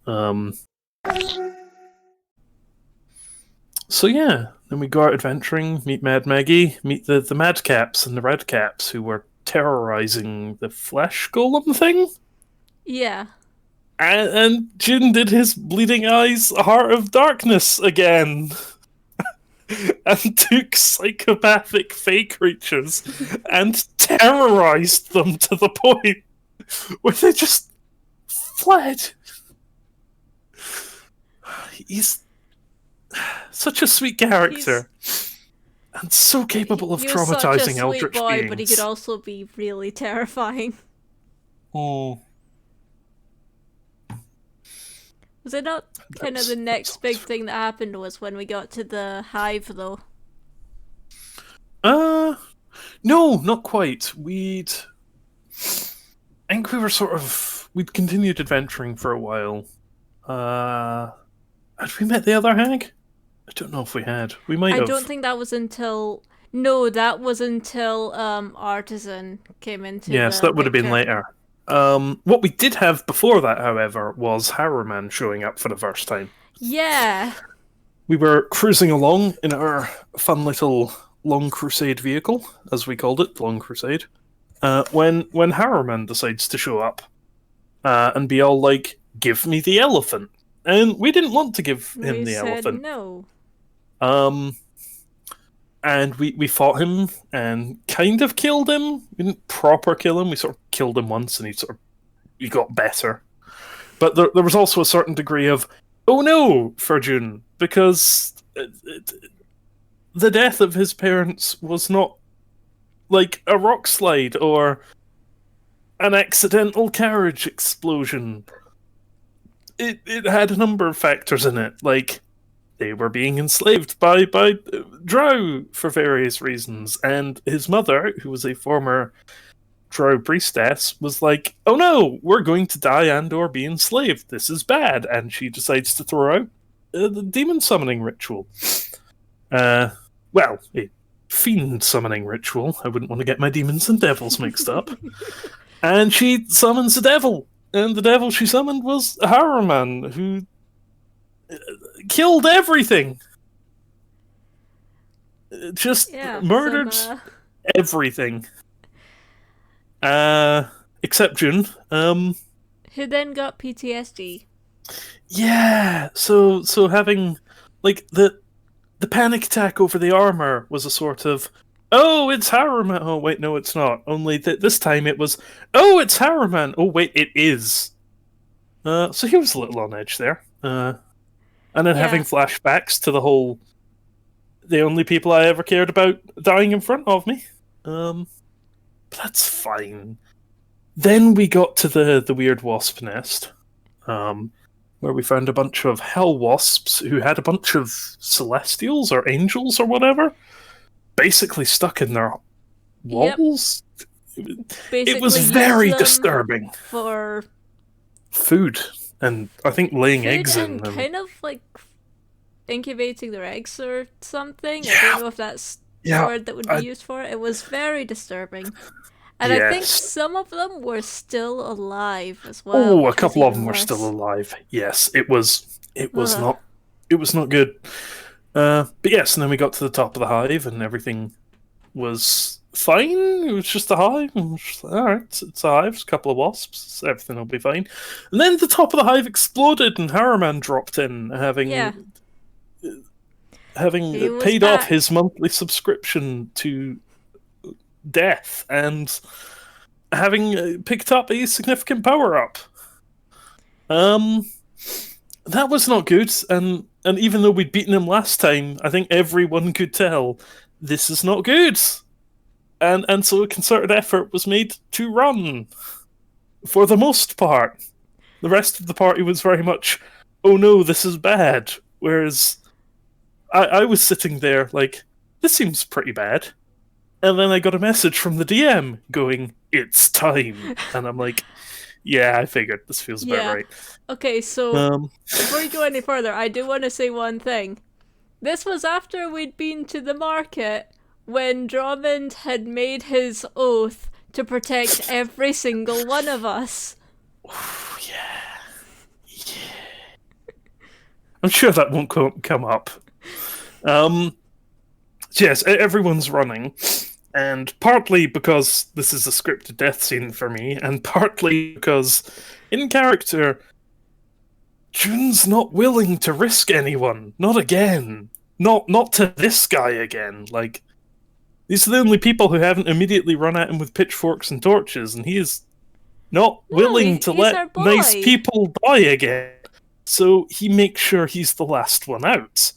Um, so yeah, then we go out adventuring, meet Mad Maggie, meet the Madcaps and the Redcaps who were terrorizing the flesh golem thing. Yeah. And Jin did his bleeding eyes Heart of Darkness again. And took psychopathic fey creatures and terrorized them to the point where they just fled. He's such a sweet character. And so capable of He was such a traumatizing sweet eldritch boy, beings. but he could also be really terrifying. Oh. Was it not kind of the next big thing that happened was when we got to the hive, though? No, not quite. I think we were we'd continued adventuring for a while. Had we met the other hag? I don't know if we had. We might have. I don't think that was until... No, that was until Artuzen came into Yes, the that would have been picture. later. What we did have before that, however, was Harrowman showing up for the first time. Yeah. We were cruising along in our fun little Long Crusade vehicle, as we called it, Long Crusade, when Harrowman decides to show up and be all like, "Give me the elephant," and we didn't want to give him We the said elephant. no. And we fought him and kind of killed him. We didn't proper kill him. We sort of killed him once, and he got better. But there was also a certain degree of, oh no, for June, because the death of his parents was not like a rock slide or an accidental carriage explosion. It had a number of factors in it, like they were being enslaved by Drow for various reasons, and his mother, who was a former Drow priestess, was like, "Oh no, we're going to die and/or be enslaved. This is bad," and she decides to throw out the demon summoning ritual. Well, a fiend summoning ritual. I wouldn't want to get my demons and devils mixed up. And she summons the devil, and the devil she summoned was Harrowman, who killed everything. Just Yeah. murdered everything. Except June. Who then got PTSD. Yeah. So having like the panic attack over the armor was a sort of, oh, it's Harrowman. Oh wait, no, it's not. Only this time it was, oh, it's Harrowman. Oh wait, it is. So he was a little on edge there. And then having flashbacks to the whole, the only people I ever cared about dying in front of me. But that's fine. Then we got to the weird wasp nest, where we found a bunch of hell wasps who had a bunch of celestials or angels or whatever, basically stuck in their walls. Yep. It was very disturbing. For food, and I think laying eggs in them. Kind of like incubating their eggs or something. Yeah. I don't know if that's the word that would be used for it. It was very disturbing. And I think some of them were still alive as well. Oh, a couple of them were still alive. Yes, it was not good. But yes, and then we got to the top of the hive and everything was fine. It was just a hive. Alright, it's a hive, a couple of wasps, everything will be fine. And then the top of the hive exploded and Harrowman dropped in, having paid off his monthly subscription to death and having picked up a significant power-up. That was not good, and even though we'd beaten him last time, I think everyone could tell this is not good. And so a concerted effort was made to run. For the most part. The rest of the party was very much, oh no, this is bad. Whereas I was sitting there like, this seems pretty bad. And then I got a message from the DM going, it's time. And I'm like, yeah, I figured this feels about right. Okay, so before you go any further, I do want to say one thing. This was after we'd been to the market when Drummond had made his oath to protect every single one of us. Yeah. I'm sure that won't come up. Yes, everyone's running, and partly because this is a scripted death scene for me, and partly because, in character, June's not willing to risk anyone. Not again. Not to this guy again. Like, these are the only people who haven't immediately run at him with pitchforks and torches, and he is not willing to let nice people die again. So he makes sure he's the last one out.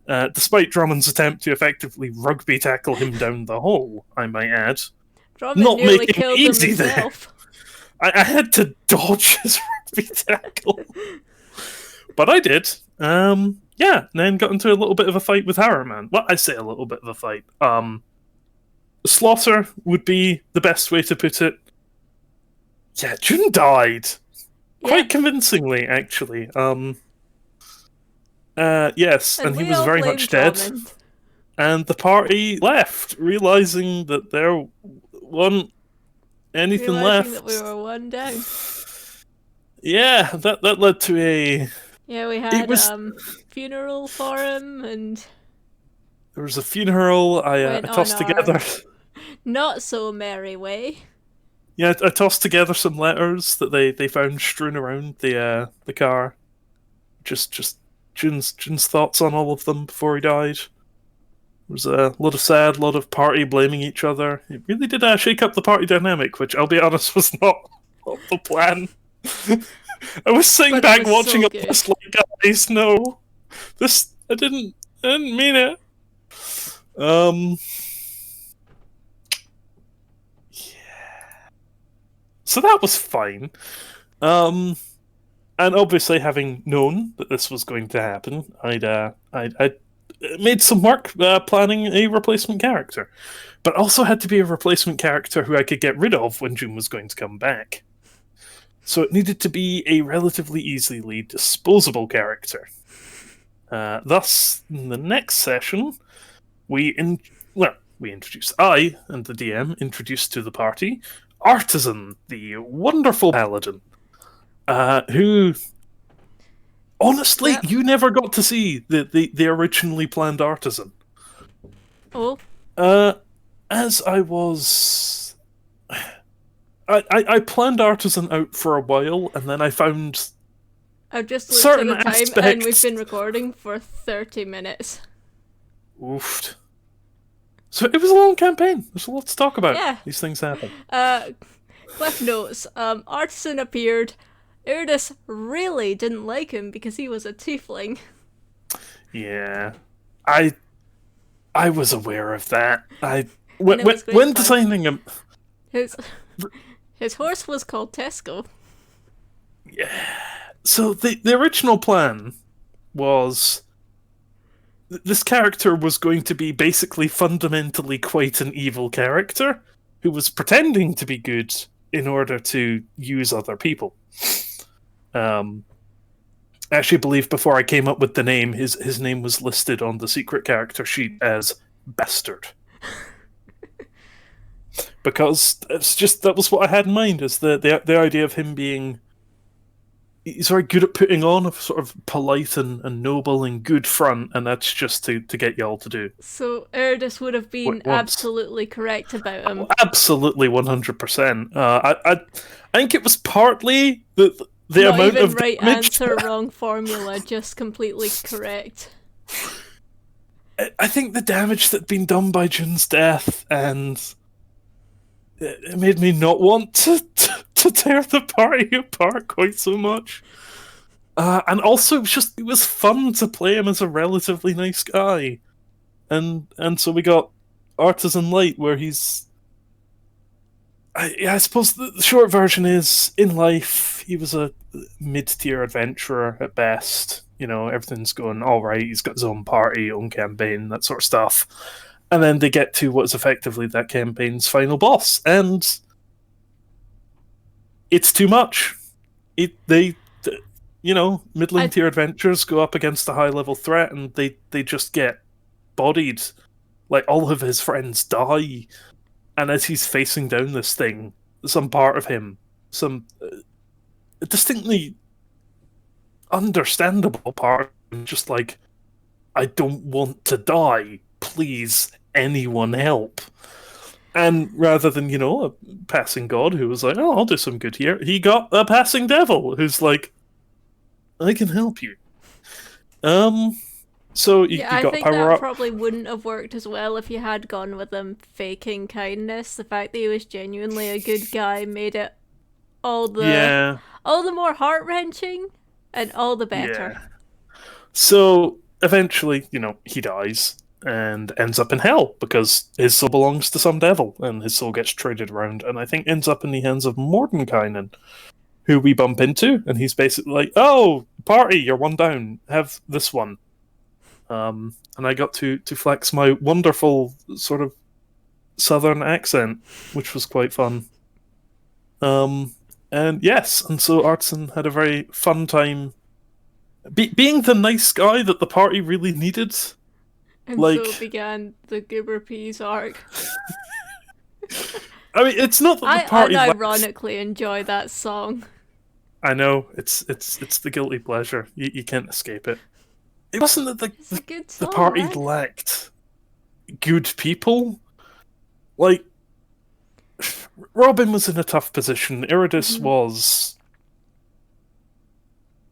Despite Drummond's attempt to effectively rugby tackle him down the hole, I might add. Drummond not nearly making killed it easy him himself. There. I had to dodge his rugby tackle. But I did. Yeah, and then got into a little bit of a fight with Harriman. Well, I say a little bit of a fight. Slaughter would be the best way to put it. Yeah, June died. Quite convincingly, actually. Yes, and he was very much dead. And the party left, realizing that there wasn't anything left. That we were one down. Yeah, that led to a... Yeah, we had funeral for him, and... There was a funeral, I tossed together... Not so merry way. Yeah, I tossed together some letters that they found strewn around the car. Just June's thoughts on all of them before he died. There was a lot of sad, lot of party blaming each other. It really did shake up the party dynamic, which I'll be honest was not the plan. I was sitting back watching all this like, guys, no, this I didn't mean it. So that was fine. And obviously, having known that this was going to happen, I'd made some work planning a replacement character. But also had to be a replacement character who I could get rid of when June was going to come back. So it needed to be a relatively easily disposable character. Thus, in the next session, we introduced, I and the DM introduced to the party Artuzen, the wonderful paladin, who, honestly, you never got to see the originally planned Artuzen. Oh. As I was... I planned Artuzen out for a while, and then I found I've just looked at the time, and we've been recording for 30 minutes. Oof. So it was a long campaign. There's a lot to talk about. Yeah. These things happen. Cliff notes, Artuzen appeared. Iridis really didn't like him because he was a tiefling. Yeah. I was aware of that. When designing him... His horse was called Tesco. Yeah. So the original plan was... This character was going to be basically fundamentally quite an evil character who was pretending to be good in order to use other people. I actually believe before I came up with the name, his name was listed on the secret character sheet as Bastard. Because that was what I had in mind, is the idea of him being... He's very good at putting on a sort of polite and noble and good front, and that's just to get y'all to do. So Iridis would have been absolutely correct about him. Absolutely, 100%. I think it was partly the Not amount even of right damage. Answer, wrong formula, just completely correct. I think the damage that'd been done by June's death, and it made me not want to tear the party apart quite so much. And also, it was fun to play him as a relatively nice guy. And so we got Artuzen Light, where he's... I suppose the short version is, in life, he was a mid-tier adventurer at best. You know, everything's going alright, he's got his own party, own campaign, that sort of stuff. And then they get to what is effectively that campaign's final boss, and it's too much. Middling tier adventurers go up against a high level threat, and they just get bodied. Like, all of his friends die, and as he's facing down this thing, some part of him, some distinctly understandable part, just like, I don't want to die. Please, anyone help. And rather than, a passing god who was like, oh, I'll do some good here, he got a passing devil who's like, I can help you. So you I got think power that up. probably wouldn't have worked as well if you had gone with him faking kindness. The fact that he was genuinely a good guy made it all the Yeah, more heart wrenching and all the better. yeah. So eventually, he dies and ends up in hell because his soul belongs to some devil and his soul gets traded around and I think ends up in the hands of Mordenkainen, who we bump into, and he's basically like, oh, party, you're one down, have this one. And I got to flex my wonderful sort of southern accent, which was quite fun. And yes, and so Artson had a very fun time being the nice guy that the party really needed. And Like, so began the Goober Peas arc. I mean, it's not that I the party. unironically enjoy that song. I know it's the guilty pleasure. You can't escape it. It wasn't that It's a good song, the party man. lacked good people. Like, Robin was in a tough position. Iridis was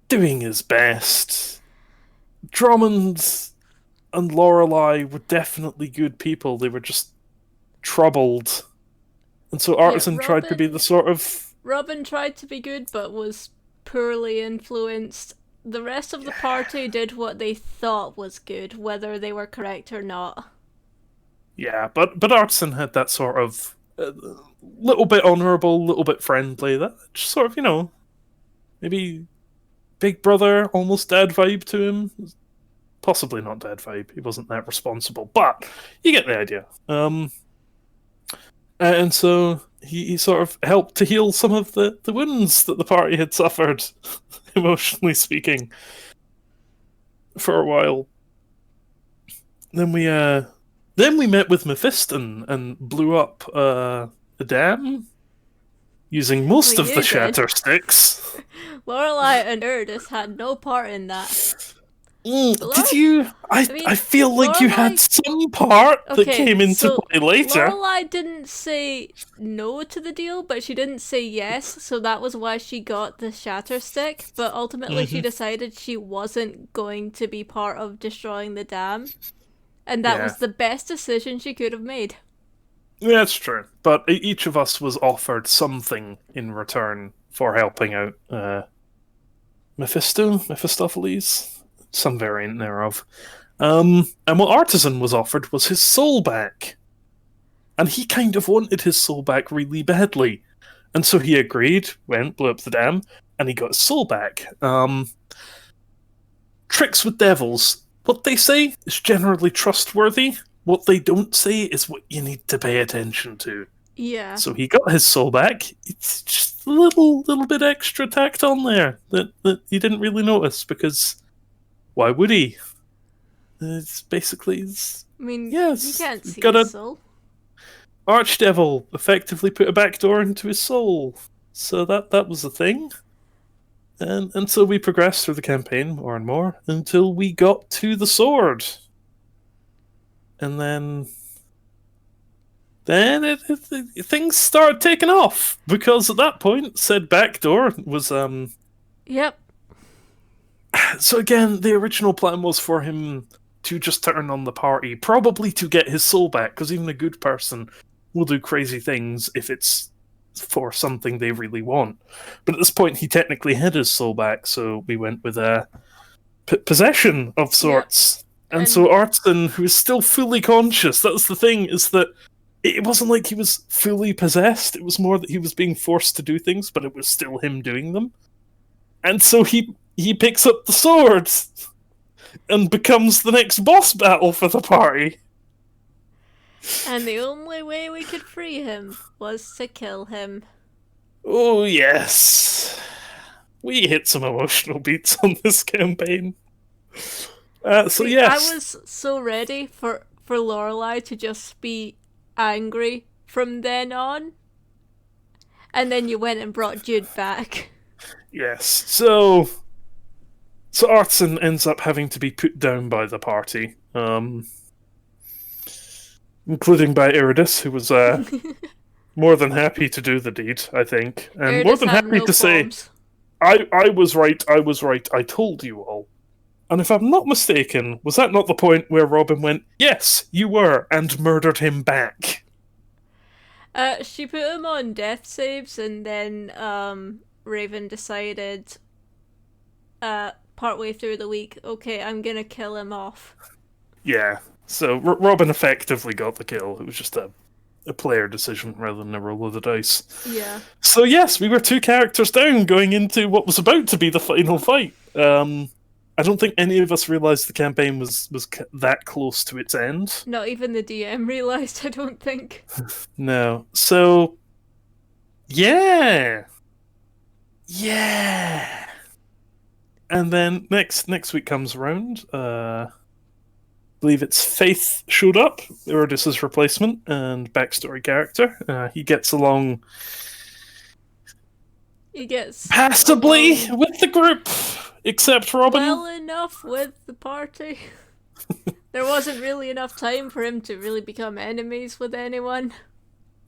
doing his best. Drummond and Lorelei were definitely good people. They were just troubled. And so Artisan tried to be the sort of... Robin tried to be good, but was poorly influenced. The rest of the party did what they thought was good, whether they were correct or not. Yeah, but Artisan had that sort of little bit honourable, little bit friendly, that just sort of, maybe big brother, almost dad vibe to him. Possibly not dad vibe, he wasn't that responsible, but you get the idea. And so he sort of helped to heal some of the wounds that the party had suffered, emotionally speaking, for a while. Then we met with Mephiston and blew up a dam using most of the shatter sticks. Lorelei and Iridis had no part in that. Did you? I feel like Lorelei, you had some part that came into play later. Lorelei didn't say no to the deal, but she didn't say yes, so that was why she got the shatter stick. But ultimately, she decided she wasn't going to be part of destroying the dam, and that was the best decision she could have made. Yeah, that's true. But each of us was offered something in return for helping out Mephistopheles. Some variant thereof. And what Artisan was offered was his soul back. And he kind of wanted his soul back really badly. And so he agreed, went, blew up the dam, and he got his soul back. Tricks with devils. What they say is generally trustworthy. What they don't say is what you need to pay attention to. Yeah. So he got his soul back. It's just a little bit extra tacked on there that you didn't really notice, because... why would he? It's basically... I mean, yes, you can't see his soul. Archdevil effectively put a backdoor into his soul. So that was the thing. And so we progressed through the campaign more and more until we got to the sword. And then things started taking off. Because at that point, said backdoor was... Yep. So again, the original plan was for him to just turn on the party, probably to get his soul back, because even a good person will do crazy things if it's for something they really want. But at this point, he technically had his soul back, so we went with a possession of sorts. Yep. And so Artson, who is still fully conscious, that's the thing, is that it wasn't like he was fully possessed, it was more that he was being forced to do things, but it was still him doing them. And so he picks up the sword and becomes the next boss battle for the party. And the only way we could free him was to kill him. Oh, yes. We hit some emotional beats on this campaign. So, yes. I was so ready for Lorelei to just be angry from then on. And then you went and brought Jude back. Yes, so... So Artuzen ends up having to be put down by the party, including by Iridis, who was more than happy to do the deed, I think, and more Iridis than have happy no to say, qualms. I was right, I was right, I told you all. And if I'm not mistaken, was that not the point where Robin went, yes, you were, and murdered him back? She put him on death saves, and then Raven decided partway through the week, okay, I'm gonna kill him off. Yeah, so Robin effectively got the kill. It was just a player decision rather than a roll of the dice. Yeah. So yes, we were 2 characters down going into what was about to be the final fight. I don't think any of us realised the campaign was that close to its end. Not even the DM realised, I don't think. No. So, yeah. And then next week comes around. I believe it's Faith showed up, Iridis' replacement and backstory character. He gets along He gets passably along with the group, except Robin. well enough with the party. There wasn't really enough time for him to really become enemies with anyone.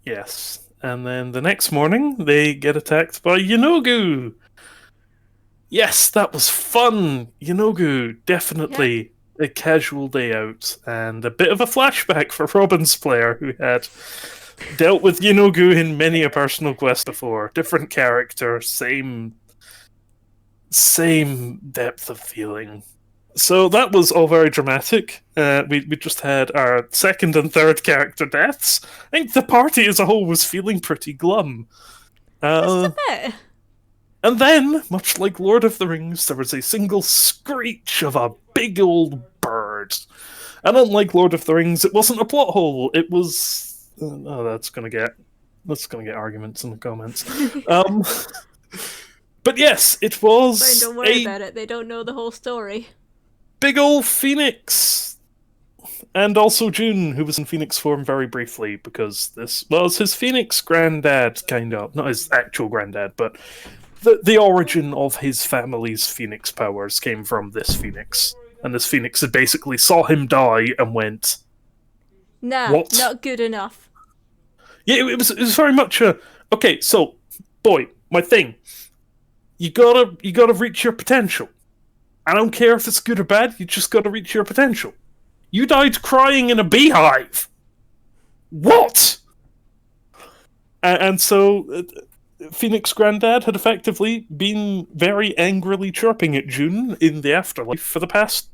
Yes. And then the next morning, they get attacked by Yanogu. Yes, that was fun. Yanogu, definitely a casual day out. And a bit of a flashback for Robin's player, who had dealt with Yanogu in many a personal quest before. Different character, same depth of feeling. So that was all very dramatic. We just had our second and third character deaths. I think the party as a whole was feeling pretty glum. Just a bit. And then, much like Lord of the Rings, there was a single screech of a big old bird. And unlike Lord of the Rings, it wasn't a plot hole. It was... that's gonna get arguments in the comments. But yes, it was Fine, don't worry about it. They don't know the whole story. Big ol' Phoenix! And also June, who was in Phoenix form very briefly, because this was his Phoenix granddad, kind of. Not his actual granddad, but the origin of his family's Phoenix powers came from this Phoenix. And this Phoenix had basically saw him die and went, Nah, what? Not good enough. Yeah, it was very much a... Okay, so, boy, my thing. You gotta reach your potential. I don't care if it's good or bad, you just gotta reach your potential. You died crying in a beehive! What? And so, Phoenix Granddad had effectively been very angrily chirping at June in the afterlife for the past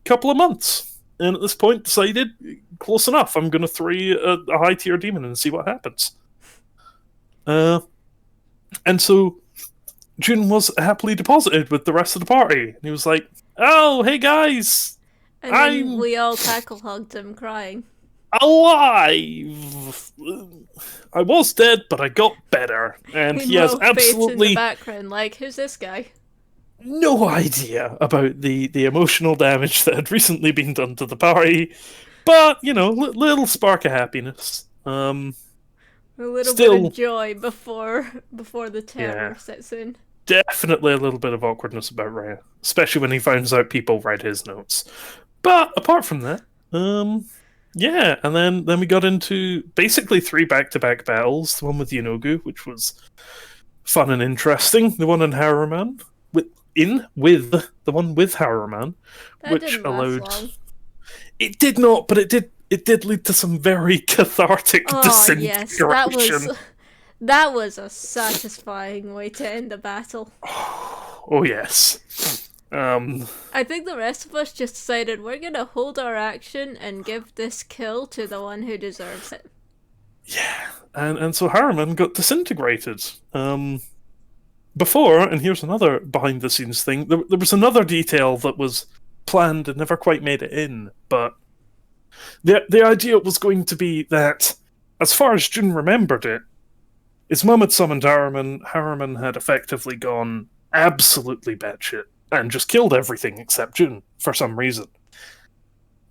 couple of months. And at this point decided, close enough, I'm gonna throw a high tier demon and see what happens. And so June was happily deposited with the rest of the party. And he was like, oh, hey guys! And then we all tackle hugged him, crying. Alive! I was dead, but I got better. And he has absolutely in the background, like, who's this guy? No idea about the emotional damage that had recently been done to the party. But, little spark of happiness. A little bit of joy before the terror sets in. Definitely a little bit of awkwardness about Raya, especially when he finds out people read his notes. But apart from that, yeah, and then we got into basically 3 back-to-back battles. The one with Yanogu, which was fun and interesting. The one in Haruman, with the one with Haruman, which allowed. Long. It did not, but it did lead to some very cathartic disintegration. Yes, that was a satisfying way to end the battle. Oh yes. I think the rest of us just decided we're gonna hold our action and give this kill to the one who deserves it. Yeah, and so Harriman got disintegrated. Before, and here's another behind the scenes thing, there was another detail that was planned and never quite made it in, but the idea was going to be that, as far as Jun remembered it, his mum had summoned Harriman. Harriman had effectively gone absolutely batshit and just killed everything except Jun for some reason.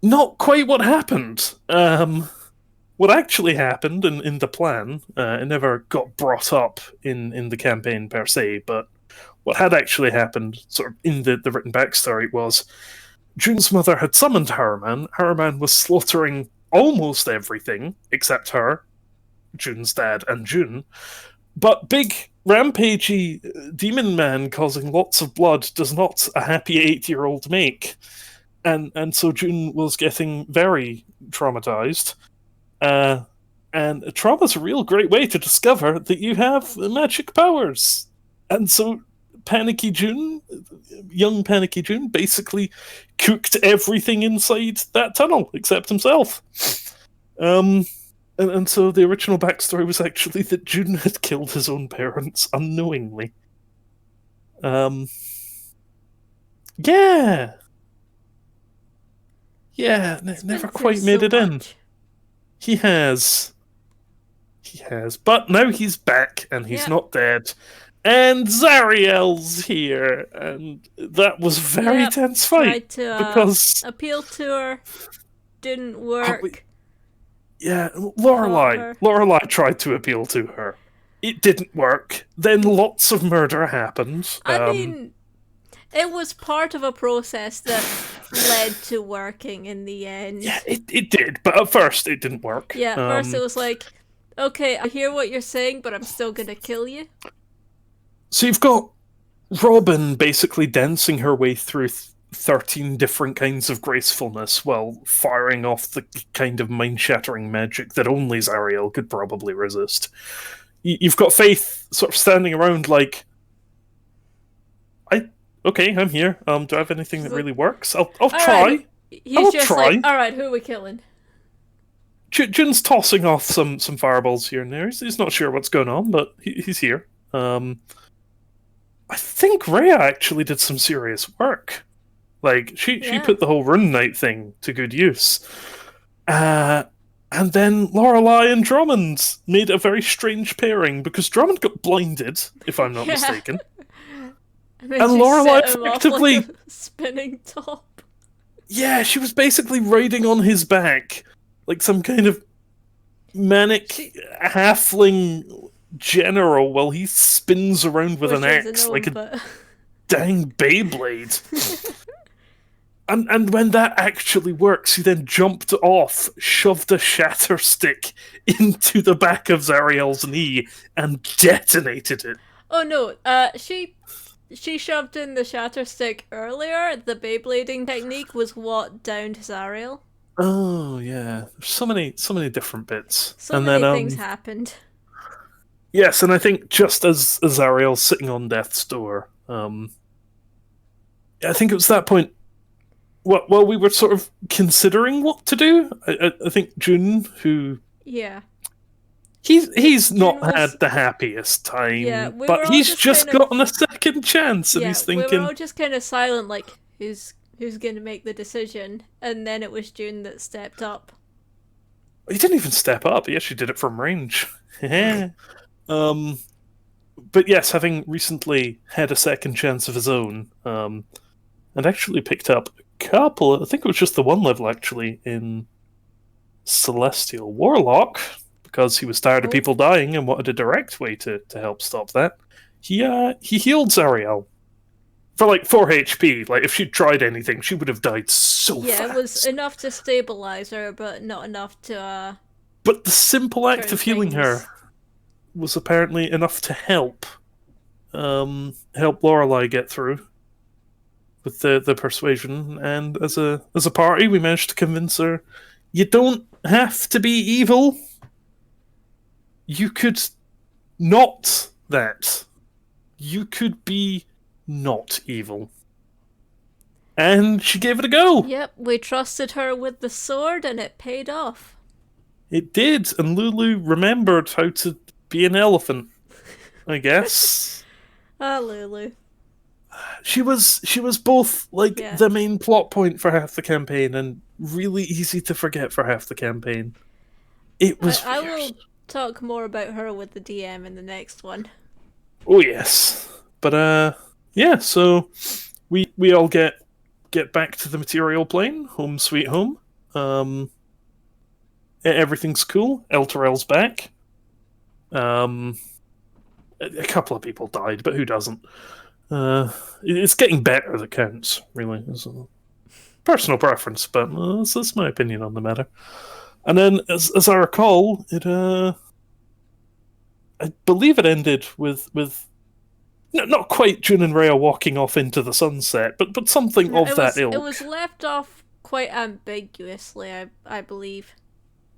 Not quite what happened. What actually happened in the plan, it never got brought up in the campaign per se, but what had actually happened, sort of in the written backstory, was June's mother had summoned Harriman. Harriman was slaughtering almost everything except her, June's dad, and June. But big, rampagey demon man causing lots of blood does not a happy 8-year-old make. And so June was getting very traumatized. And trauma's a real great way to discover that you have magic powers. And so young Panicky June, basically cooked everything inside that tunnel except himself. And so the original backstory was actually that June had killed his own parents unknowingly. Yeah. Yeah, never quite made it in. He has. But now he's back, and he's not dead. And Zariel's here, and that was a very tense fight. Tried to because appeal to her, didn't work. Lorelai tried to appeal to her. It didn't work. Then lots of murder happened. I mean, it was part of a process that led to working in the end. Yeah, it did, but at first it didn't work. Yeah, at first it was like, okay, I hear what you're saying, but I'm still gonna kill you. So you've got Robin basically dancing her way through 13 different kinds of gracefulness while firing off the kind of mind-shattering magic that only Zariel could probably resist. You've got Faith sort of standing around like, okay, I'm here. Do I have anything that really works? I'll try. Right. He's just like, alright, who are we killing? June's tossing off some fireballs here and there. He's not sure what's going on, but he's here. I think Rhea actually did some serious work. Like, she put the whole Rune Knight thing to good use. And then Lorelai and Drummond made a very strange pairing, because Drummond got blinded, if I'm not mistaken. And Lorelai effectively... like a spinning top. Yeah, she was basically riding on his back, like some kind of manic halfling general, while he spins around with an axe like a dang Beyblade. And when that actually works, he then jumped off, shoved a shatter stick into the back of Zariel's knee, and detonated it. Oh no, she shoved in the shatter stick earlier. The Beyblading technique was what downed Zariel. Oh yeah, there's so many different bits. So many things happened. Yes, and I think just as Zariel's sitting on death's door, I think it was that point. While we were sort of considering what to do, I think June, who he's not had the happiest time, but he's just gotten a second chance, and he's thinking. We were all just kind of silent, like who's going to make the decision, and then it was June that stepped up. He didn't even step up; he actually did it from range. But yes, having recently had a second chance of his own, and actually picked up a couple, I think it was just the one level actually, in Celestial Warlock, because he was tired of people dying and wanted a direct way to help stop that. He healed Zariel for like 4 HP. Like, if she'd tried anything, she would have died so fast. Yeah, it was enough to stabilize her, but not enough to... But the simple act of healing her was apparently enough to help Lorelai get through with the persuasion, and as a party we managed to convince her, you don't have to be evil. You could not that. You could be not evil. And she gave it a go. Yep, we trusted her with the sword and it paid off. It did, and Lulu remembered how to be an elephant, I guess. Lulu. She was both the main plot point for half the campaign and really easy to forget for half the campaign. It was I will talk more about her with the DM in the next one. Oh yes. But so we all get back to the material plane, home sweet home. Everything's cool. Elturel's back. A couple of people died, but who doesn't? It's getting better that counts, really. It's a personal preference, but that's my opinion on the matter. And then, as I recall, I believe it ended with not quite June and Rhea walking off into the sunset, but something No, of that it ilk. was left off quite ambiguously, I believe.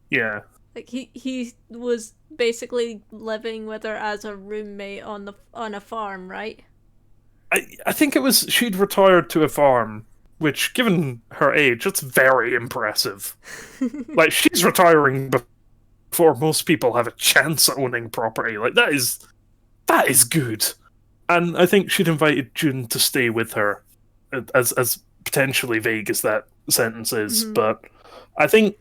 Yeah. Like he was basically living with her as a roommate on a farm, right? I think it was she'd retired to a farm, which, given her age, that's very impressive. Like, she's retiring before most people have a chance at owning property. Like, that is good. And I think she'd invited June to stay with her, as potentially vague as that sentence is. Mhm. But I think,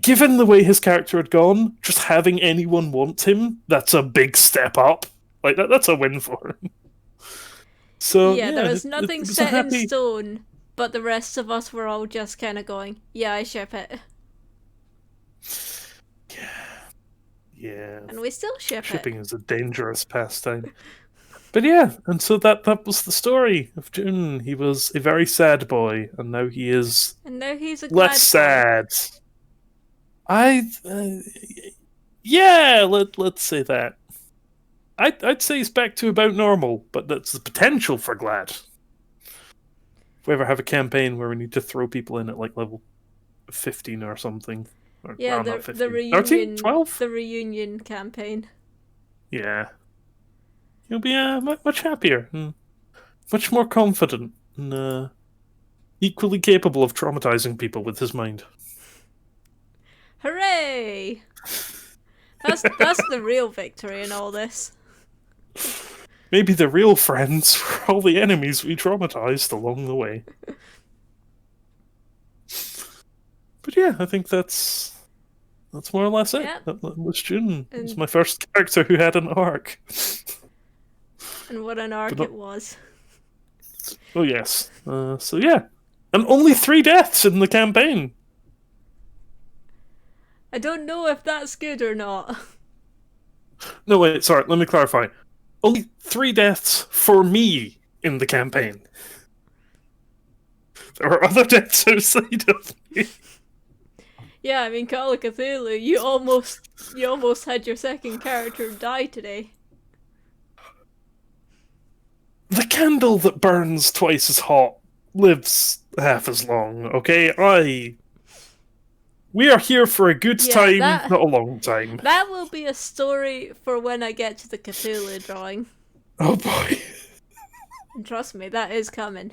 given the way his character had gone, just having anyone want him, that's a big step up. Like, that's a win for him. So Yeah, there yeah, was it nothing was a set in happy. stone, but the rest of us were all just kind of going, "Yeah, I ship it," Yeah, and we still ship it. shipping is a dangerous pastime. But yeah, and so that was the story of June. He was a very sad boy, and now he is And now he's a less glad boy. sad. I, yeah, let's say that. I'd say he's back to about normal, but that's the potential for glad. If we ever have a campaign where we need to throw people in at like level 15 or something, or Yeah, well, not the 15, 13, reunion 12. the reunion campaign. Yeah, he'll be much happier, and much more confident, and equally capable of traumatizing people with his mind. Hooray! That's the real victory in all this. Maybe the real friends were all the enemies we traumatized along the way. But yeah, I think that's more or less it. Yep. That was June. It was And my first character who had an arc. and what an arc But it was. oh yes. So yeah, and only 3 deaths in the campaign. I don't know if that's good or not. No wait, sorry. Let me clarify. Only 3 deaths for me in the campaign. There were other deaths outside of me. Yeah, I mean, Call of Cthulhu, you almost had your second character die today. The candle that burns twice as hot lives half as long. Okay, we are here for a good Yeah, time, not a long time. that will be a story for when I get to the Cthulhu drawing. Oh boy. And trust me, that is coming.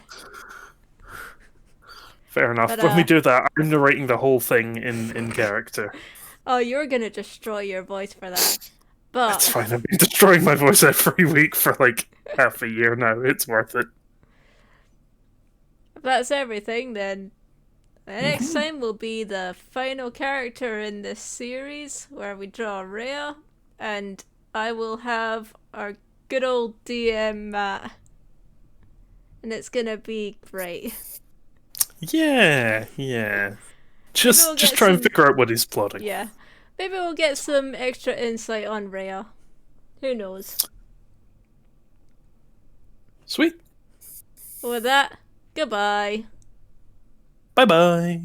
Fair enough. But When we do that, I'm narrating the whole thing in character. oh, you're gonna destroy your voice for that. That's But fine. I've been destroying my voice every week for like half a year now. It's worth it. if that's everything, then the next time will be the final character in this series where we draw Rhea, and I will have our good old DM Matt, and it's gonna be great. Yeah. Maybe Just we'll just get try and some. figure out what he's plotting. Yeah, maybe we'll get some extra insight on Rhea. Who knows? Sweet. With that, goodbye. Bye bye.